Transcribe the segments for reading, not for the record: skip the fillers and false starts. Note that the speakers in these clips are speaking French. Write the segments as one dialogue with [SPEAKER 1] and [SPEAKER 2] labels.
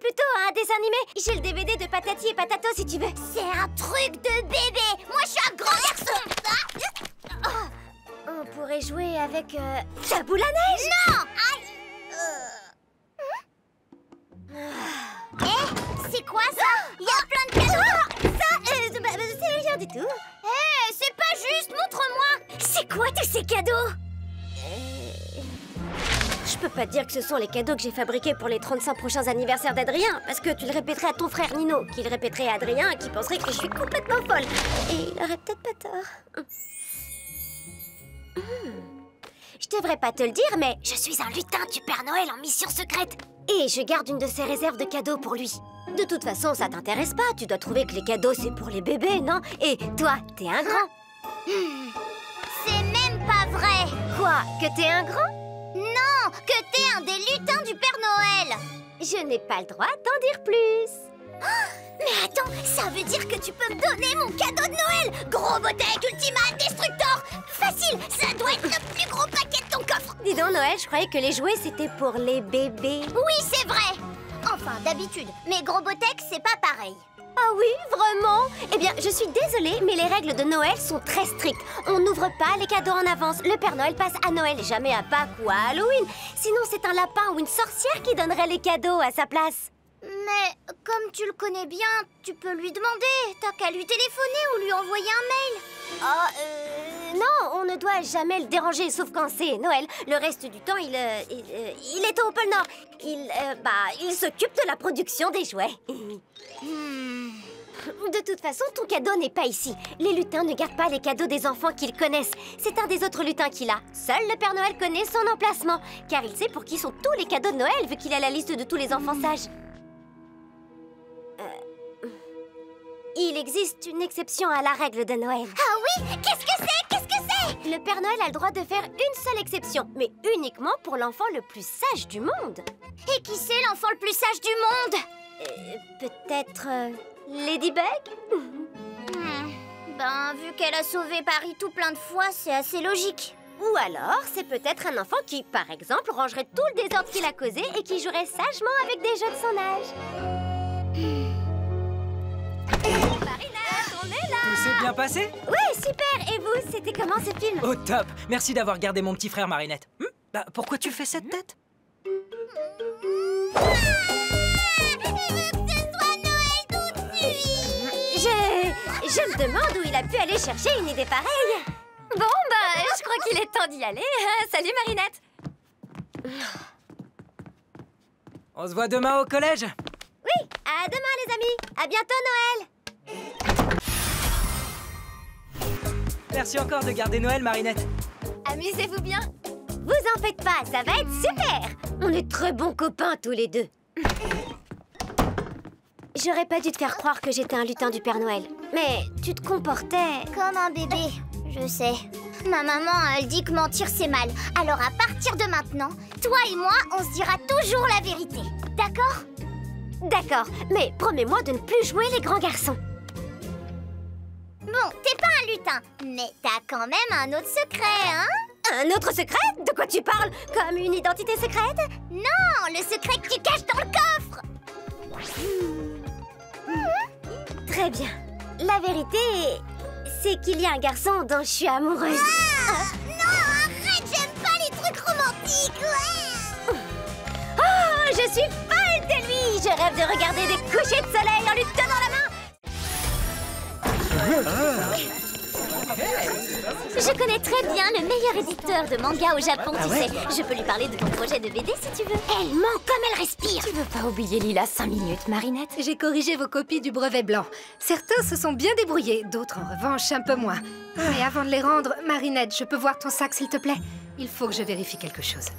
[SPEAKER 1] plutôt un dessin animé. J'ai le DVD de Patati et Patato si tu veux. C'est un truc de bébé. Moi, je suis un grand garçon. On pourrait jouer avec ta boule à neige. Non. C'est quoi ça? Il y a plein de cadeaux. Ça, c'est rien du tout. C'est pas juste, montre-moi. C'est quoi tous ces cadeaux? Je peux pas te dire que ce sont les cadeaux que j'ai fabriqués pour les 35 prochains anniversaires d'Adrien, parce que tu le répéterais à ton frère Nino, qui le répéterait à Adrien et qui penserait que je suis complètement folle. Et il aurait peut-être pas tort. Je devrais pas te le dire, mais je suis un lutin du Père Noël en mission secrète. Et je garde une de ses réserves de cadeaux pour lui. De toute façon, ça t'intéresse pas. Tu dois trouver que les cadeaux, c'est pour les bébés, non? Et toi, t'es un grand. C'est même pas vrai. Quoi? Que t'es un grand? Non, que t'es un des lutins du Père Noël. Je n'ai pas le droit d'en dire plus. Mais attends, ça veut dire que tu peux me donner mon cadeau de Noël? Gros Botec Ultimate Destructor. Facile, ça doit être le plus gros paquet de ton coffre. Dis donc, Noël, je croyais que les jouets, c'était pour les bébés. Oui, c'est vrai. Enfin, d'habitude. Mais Gros Botec, c'est pas pareil. Ah oui, vraiment? Eh bien, je suis désolée, mais les règles de Noël sont très strictes. On n'ouvre pas les cadeaux en avance. Le Père Noël passe à Noël, jamais à Pâques ou à Halloween. Sinon, c'est un lapin ou une sorcière qui donnerait les cadeaux à sa place. Mais comme tu le connais bien, tu peux lui demander. T'as qu'à lui téléphoner ou lui envoyer un mail. Non, on ne doit jamais le déranger, sauf quand c'est Noël. Le reste du temps, il est au pôle Nord. Il s'occupe de la production des jouets. De toute façon, ton cadeau n'est pas ici. Les lutins ne gardent pas les cadeaux des enfants qu'ils connaissent. C'est un des autres lutins qui l'a. Seul le Père Noël connaît son emplacement, car il sait pour qui sont tous les cadeaux de Noël, vu qu'il a la liste de tous les enfants sages. Il existe une exception à la règle de Noël. Ah oui? Qu'est-ce que c'est? Qu'est-ce que c'est? Le Père Noël a le droit de faire une seule exception, mais uniquement pour l'enfant le plus sage du monde. Et qui c'est l'enfant le plus sage du monde? Peut-être Ladybug? Vu qu'elle a sauvé Paris tout plein de fois, c'est assez logique. Ou alors, c'est peut-être un enfant qui, par exemple, rangerait tout le désordre qu'il a causé et qui jouerait sagement avec des jeux de son âge. Marinette, on est là!
[SPEAKER 2] Tout s'est bien passé?
[SPEAKER 1] Oui, super! Et vous, c'était comment ce film?
[SPEAKER 2] Au top! Merci d'avoir gardé mon petit frère, Marinette. Pourquoi tu fais cette tête?
[SPEAKER 1] Il veut que ce soit Noël tout de suite! Je me demande où il a pu aller chercher une idée pareille. Bon, je crois qu'il est temps d'y aller. Salut, Marinette!
[SPEAKER 2] On se voit demain au collège?
[SPEAKER 1] Oui, à demain les amis. À bientôt Noël.
[SPEAKER 2] Merci encore de garder Noël, Marinette.
[SPEAKER 1] Amusez-vous bien. Vous en faites pas, ça va être super. On est très bons copains tous les deux. J'aurais pas dû te faire croire que j'étais un lutin du Père Noël. Mais tu te comportais... comme un bébé, je sais. Ma maman, elle dit que mentir c'est mal. Alors à partir de maintenant, toi et moi, on se dira toujours la vérité. D'accord? D'accord, mais promets-moi de ne plus jouer les grands garçons. Bon, t'es pas un lutin, mais t'as quand même un autre secret, hein? Un autre secret? De quoi tu parles? Comme une identité secrète? Non, le secret que tu caches dans le coffre! Très bien. La vérité, c'est qu'il y a un garçon dont je suis amoureuse. Non, arrête, j'aime pas les trucs romantiques. Oh, je suis folle de lui. Je rêve de regarder des couchers de soleil en lui tenant la main. Je connais très bien le meilleur éditeur de manga au Japon, tu sais. Je peux lui parler de ton projet de BD si tu veux. Elle ment comme elle respire.
[SPEAKER 3] Tu veux pas oublier Lila 5 minutes, Marinette? J'ai corrigé vos copies du brevet blanc. Certains se sont bien débrouillés, d'autres en revanche un peu moins. Mais avant de les rendre, Marinette, je peux voir ton sac s'il te plaît? Il faut que je vérifie quelque chose.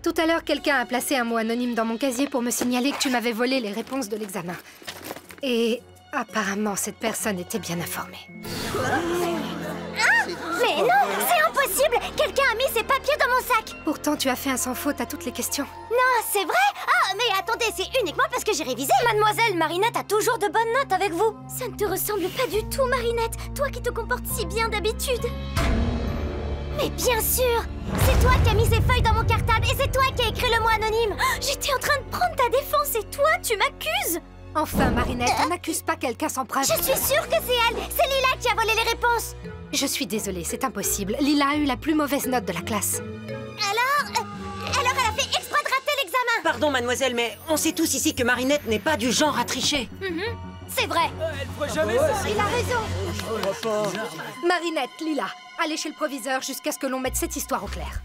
[SPEAKER 3] Tout à l'heure, quelqu'un a placé un mot anonyme dans mon casier pour me signaler que tu m'avais volé les réponses de l'examen. Et apparemment, cette personne était bien informée.
[SPEAKER 1] Mais non, c'est impossible. Quelqu'un a mis ses papiers dans mon sac.
[SPEAKER 3] Pourtant, tu as fait un sans faute à toutes les questions.
[SPEAKER 1] Non, c'est vrai? Ah, mais attendez, c'est uniquement parce que j'ai révisé. Mademoiselle, Marinette a toujours de bonnes notes avec vous. Ça ne te ressemble pas du tout, Marinette. Toi qui te comportes si bien d'habitude. Mais bien sûr! C'est toi qui as mis ces feuilles dans mon cartable et c'est toi qui as écrit le mot anonyme! J'étais en train de prendre ta défense et toi, tu m'accuses!
[SPEAKER 3] Enfin, Marinette, on n'accuse pas quelqu'un sans preuve.
[SPEAKER 1] Je suis sûre que c'est elle! C'est Lila qui a volé les réponses!
[SPEAKER 3] Je suis désolée, c'est impossible. Lila a eu la plus mauvaise note de la classe.
[SPEAKER 1] Alors elle a fait exprès de rater l'examen!
[SPEAKER 4] Pardon, mademoiselle, mais on sait tous ici que Marinette n'est pas du genre à tricher.
[SPEAKER 1] C'est vrai!
[SPEAKER 2] Elle ferait jamais ça.
[SPEAKER 1] Il a raison!
[SPEAKER 3] Marinette, Lila, allez chez le proviseur jusqu'à ce que l'on mette cette histoire au clair.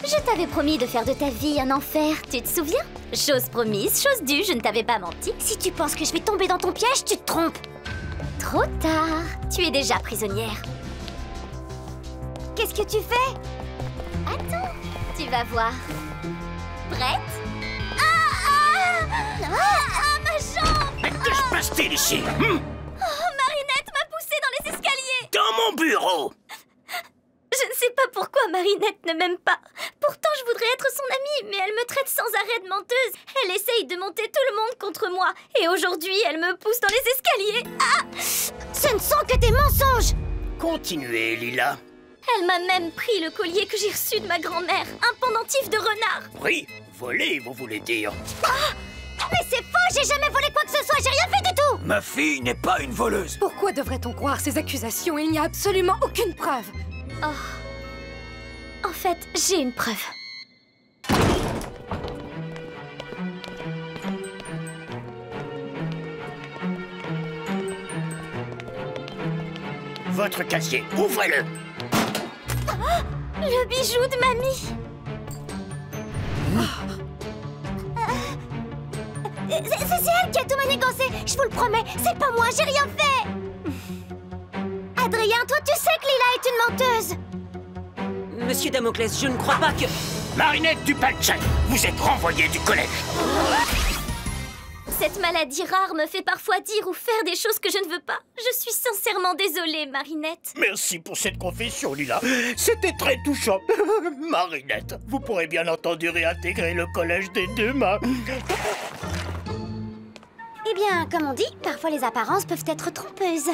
[SPEAKER 1] Je t'avais promis de faire de ta vie un enfer, tu te souviens? Chose promise, chose due, je ne t'avais pas menti. Si tu penses que je vais tomber dans ton piège, tu te trompes. Trop tard, tu es déjà prisonnière. Qu'est-ce que tu fais? Attends, tu vas voir. Prête? Ma jambe!
[SPEAKER 5] Mais que se passe-t-il ici?
[SPEAKER 1] Marinette m'a poussée dans les escaliers!
[SPEAKER 5] Dans mon bureau!
[SPEAKER 1] Je ne sais pas pourquoi Marinette ne m'aime pas. Pourtant, je voudrais être son amie, mais elle me traite sans arrêt de menteuse. Elle essaye de monter tout le monde contre moi. Et aujourd'hui, elle me pousse dans les escaliers. Ah! Ce ne sont que des mensonges!
[SPEAKER 5] Continuez, Lila.
[SPEAKER 1] Elle m'a même pris le collier que j'ai reçu de ma grand-mère. Un pendentif de renard.
[SPEAKER 5] Oui, voler, vous voulez dire.
[SPEAKER 1] Mais c'est faux, j'ai jamais volé quoi que ce soit, j'ai rien fait du tout!
[SPEAKER 5] Ma fille n'est pas une voleuse.
[SPEAKER 3] Pourquoi devrait-on croire ces accusations? Il n'y a absolument aucune preuve.
[SPEAKER 1] Oh. En fait, j'ai une preuve.
[SPEAKER 5] Votre casier, ouvrez-le.
[SPEAKER 1] Le bijou de mamie! C'est elle qui a tout manigancé, je vous le promets, c'est pas moi, j'ai rien fait! Adrien, toi tu sais que Lila est une menteuse!
[SPEAKER 4] Monsieur Damoclès, je ne crois pas que...
[SPEAKER 5] Marinette Dupalchak, vous êtes renvoyée du collège.
[SPEAKER 1] Cette maladie rare me fait parfois dire ou faire des choses que je ne veux pas. Je suis sincèrement désolée, Marinette.
[SPEAKER 5] Merci pour cette confession, Lila. C'était très touchant. Marinette, vous pourrez bien entendu réintégrer le collège des deux mains.
[SPEAKER 1] Eh bien, comme on dit, parfois les apparences peuvent être trompeuses.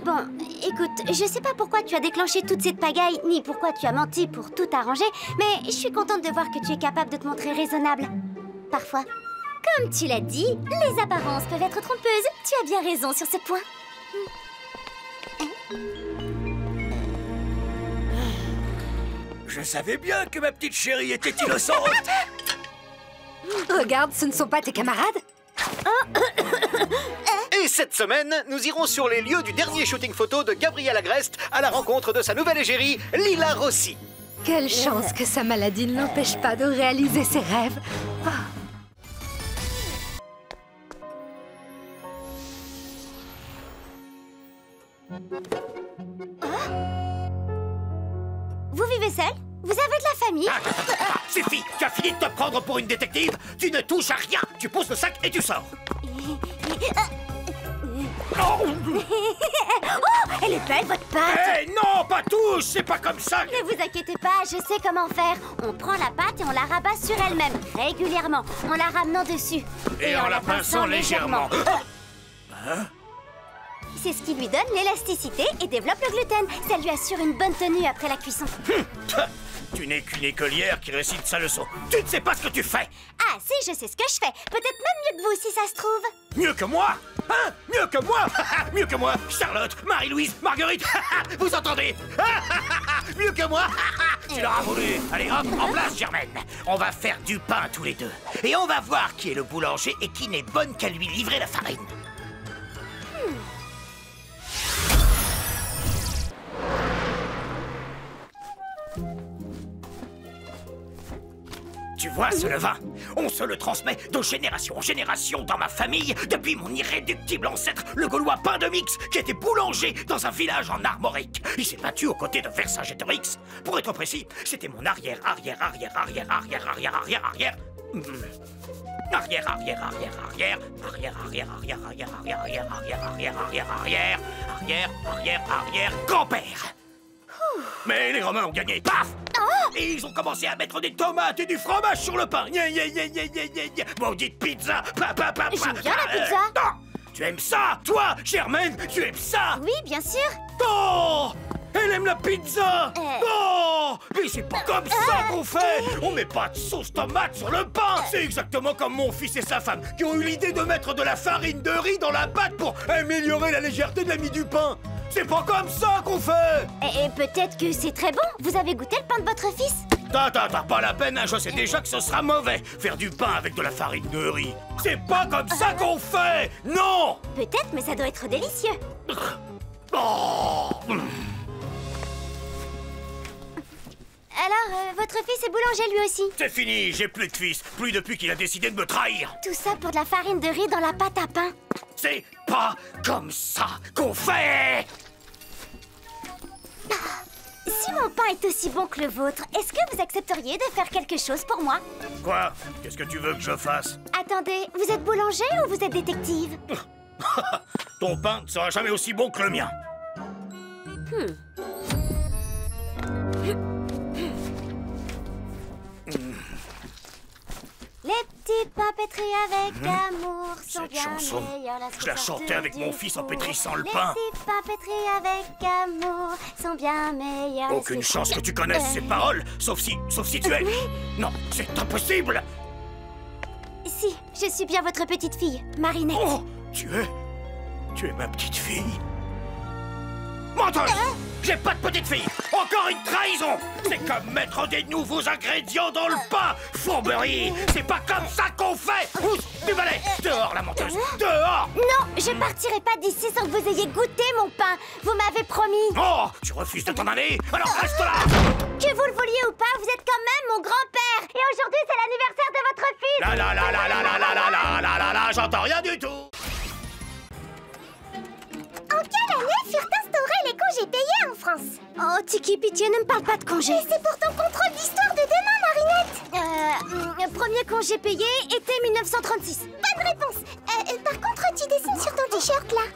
[SPEAKER 1] Bon, écoute, je sais pas pourquoi tu as déclenché toute cette pagaille, ni pourquoi tu as menti pour tout arranger, mais je suis contente de voir que tu es capable de te montrer raisonnable. Parfois. Comme tu l'as dit, les apparences peuvent être trompeuses. Tu as bien raison sur ce point.
[SPEAKER 5] Je savais bien que ma petite chérie était innocente.
[SPEAKER 3] Regarde, ce ne sont pas tes camarades?
[SPEAKER 6] Et cette semaine, nous irons sur les lieux du dernier shooting photo de Gabrielle Agreste à la rencontre de sa nouvelle égérie, Lila Rossi.
[SPEAKER 3] Quelle chance que sa maladie ne l'empêche pas de réaliser ses rêves.
[SPEAKER 1] Vous vivez seul? Vous avez de la famille?
[SPEAKER 5] Suffit, tu as fini de te prendre pour une détective. Tu ne touches à rien. Tu poses le sac et tu sors.
[SPEAKER 1] Oh, elle est belle, votre pâte!
[SPEAKER 5] Eh non, pas touche. C'est pas comme ça.
[SPEAKER 1] Ne vous inquiétez pas, je sais comment faire. On prend la pâte et on la rabat sur elle-même, régulièrement, en la ramenant dessus.
[SPEAKER 5] Et en la pinçant légèrement.
[SPEAKER 1] C'est ce qui lui donne l'élasticité et développe le gluten. Ça lui assure une bonne tenue après la cuisson.
[SPEAKER 5] Tu n'es qu'une écolière qui récite sa leçon. Tu ne sais pas ce que tu fais.
[SPEAKER 1] Ah si, je sais ce que je fais. Peut-être même mieux que vous, si ça se trouve.
[SPEAKER 5] Mieux que moi? Hein? Mieux que moi? Mieux que moi? Charlotte, Marie-Louise, Marguerite. Vous entendez? Mieux que moi? Tu l'auras voulu. Allez hop, en place, Germaine. On va faire du pain tous les deux. Et on va voir qui est le boulanger et qui n'est bonne qu'à lui livrer la farine. Tu vois ce levain? On se le transmet de génération en génération dans ma famille depuis mon irréductible ancêtre, le Gaulois Pain-de-Mix, qui était boulanger dans un village en Armorique. Il s'est battu aux côtés de Vercingétorix. Pour être précis, c'était mon arrière. Grand-père. Mais les Romains ont gagné, paf! Et ils ont commencé à mettre des tomates et du fromage sur le pain. Maudite pizza!
[SPEAKER 1] J'aime bien la pizza.
[SPEAKER 5] Non! Tu aimes ça? Toi, Germaine, tu aimes ça?
[SPEAKER 1] Oui, bien sûr.
[SPEAKER 5] Oh! Elle aime la pizza! Oh! Mais c'est pas comme ça qu'on fait! On met pas de sauce tomate sur le pain! C'est exactement comme mon fils et sa femme qui ont eu l'idée de mettre de la farine de riz dans la pâte pour améliorer la légèreté de la mie du pain! C'est pas comme ça qu'on fait!
[SPEAKER 1] Et peut-être que c'est très bon. Vous avez goûté le pain de votre fils?
[SPEAKER 5] T'as pas la peine, hein, je sais déjà que ce sera mauvais, faire du pain avec de la farine de riz. C'est pas comme ça qu'on fait! Non!
[SPEAKER 1] Peut-être, mais ça doit être délicieux.
[SPEAKER 5] Oh!
[SPEAKER 1] Alors, votre fils est boulanger lui aussi?
[SPEAKER 5] C'est fini, j'ai plus de fils, plus depuis qu'il a décidé de me trahir.
[SPEAKER 1] Tout ça pour de la farine de riz dans la pâte à pain.
[SPEAKER 5] C'est pas comme ça qu'on fait!
[SPEAKER 1] Si mon pain est aussi bon que le vôtre, est-ce que vous accepteriez de faire quelque chose pour moi?
[SPEAKER 5] Quoi? Qu'est-ce que tu veux que je fasse?
[SPEAKER 1] Attendez, vous êtes boulanger ou vous êtes détective?
[SPEAKER 5] Ton pain ne sera jamais aussi bon que le mien.
[SPEAKER 1] Les petits pains pétris avec amour sont
[SPEAKER 5] Cette
[SPEAKER 1] bien
[SPEAKER 5] chanson,
[SPEAKER 1] meilleurs.
[SPEAKER 5] je la chantais avec mon fils en pétrissant le pain.
[SPEAKER 1] Les petits pains pétris avec amour sont bien meilleurs.
[SPEAKER 5] Aucune chance que tu connaisses ces paroles, sauf si tu es... Non, c'est impossible!
[SPEAKER 1] Si, je suis bien votre petite fille, Marinette.
[SPEAKER 5] Oh, tu es ma petite fille? Menteuse! J'ai pas de petite fille! Encore une trahison! C'est comme mettre des nouveaux ingrédients dans le pain! Fourberie! C'est pas comme ça qu'on fait! Pousse du balai! Dehors, la menteuse! Dehors!
[SPEAKER 1] Non, je partirai pas d'ici sans que vous ayez goûté mon pain. Vous m'avez promis.
[SPEAKER 5] Oh! Tu refuses de t'en aller? Alors reste là!
[SPEAKER 1] Que vous le vouliez ou pas, vous êtes quand même mon grand-père. Et aujourd'hui, c'est l'anniversaire de votre fils.
[SPEAKER 5] La la la la la la la la la la la la, j'entends rien du tout!
[SPEAKER 1] En quelle année furent instaurés les congés payés en France? Oh, Tiki, pitié, ne me parle pas de congés. Mais c'est pour ton contrôle d'histoire de demain, Marinette. Premier congé payé était 1936. Bonne réponse. Par contre, tu dessines sur ton t-shirt, là.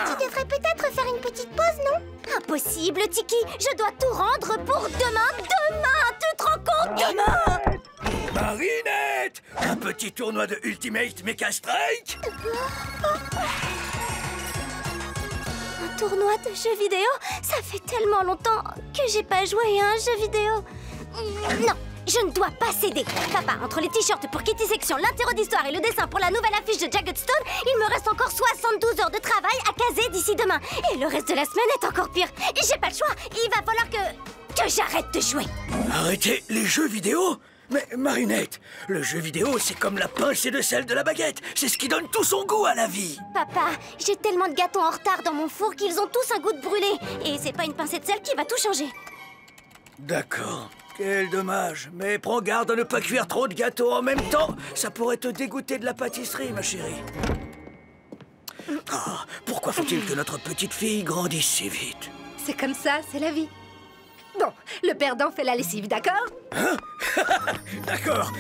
[SPEAKER 1] Tu devrais peut-être faire une petite pause, non? Impossible, Tiki. Je dois tout rendre pour demain. Demain, tu te rends compte? Demain.
[SPEAKER 5] Marinette! Un petit tournoi de Ultimate Mecha Strike?
[SPEAKER 1] Un tournoi de jeux vidéo? Ça fait tellement longtemps que j'ai pas joué à un jeu vidéo. Non, je ne dois pas céder. Papa, entre les t-shirts pour Kitty Section, l'interro d'histoire et le dessin pour la nouvelle affiche de Jagged Stone, il me reste encore 72 heures de travail à caser d'ici demain. Et le reste de la semaine est encore pire. J'ai pas le choix. Il va falloir que j'arrête de jouer.
[SPEAKER 5] Arrêtez les jeux vidéo? Mais Marinette, le jeu vidéo, c'est comme la pincée de sel de la baguette. C'est ce qui donne tout son goût à la vie.
[SPEAKER 1] Papa, j'ai tellement de gâteaux en retard dans mon four qu'ils ont tous un goût de brûlé. Et c'est pas une pincée de sel qui va tout changer.
[SPEAKER 5] D'accord. Quel dommage. Mais prends garde à ne pas cuire trop de gâteaux en même temps. Ça pourrait te dégoûter de la pâtisserie, ma chérie. Ah, pourquoi faut-il que notre petite fille grandisse si vite?
[SPEAKER 3] C'est comme ça, c'est la vie. Bon, le perdant fait la lessive, d'accord?
[SPEAKER 5] Hein? D'accord.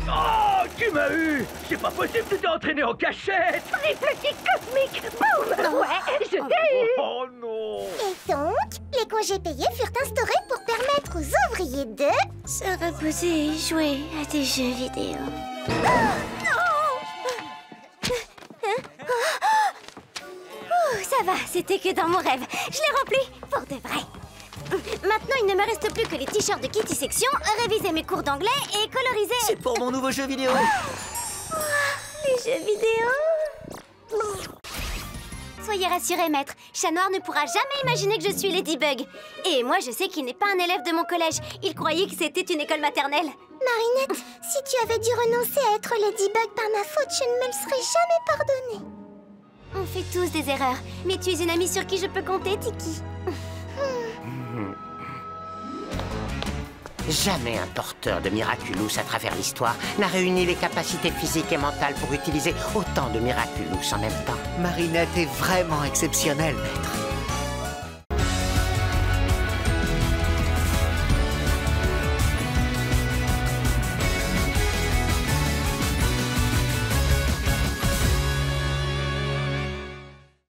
[SPEAKER 5] Oh, tu m'as eu! C'est pas possible, tu t'es entraîné en cachette!
[SPEAKER 1] Triple kick cosmique, boum! Ouais, je t'ai eu!
[SPEAKER 5] Oh non!
[SPEAKER 1] Et donc, les congés payés furent instaurés pour permettre aux ouvriers de se reposer et jouer à des jeux vidéo. Ça va, c'était que dans mon rêve. Je l'ai rempli, pour de vrai. Maintenant, il ne me reste plus que les t-shirts de Kitty Section, réviser mes cours d'anglais et coloriser...
[SPEAKER 4] C'est pour mon nouveau jeu vidéo.
[SPEAKER 1] Les jeux vidéo. Soyez rassurés, maître. Chat Noir ne pourra jamais imaginer que je suis Ladybug. Et moi, je sais qu'il n'est pas un élève de mon collège. Il croyait que c'était une école maternelle. Marinette, si tu avais dû renoncer à être Ladybug par ma faute, je ne me le serais jamais pardonné. On fait tous des erreurs, mais tu es une amie sur qui je peux compter, Tiki.
[SPEAKER 4] Jamais un porteur de Miraculous à travers l'histoire n'a réuni les capacités physiques et mentales pour utiliser autant de Miraculous en même temps.
[SPEAKER 7] Marinette est vraiment exceptionnelle, maître.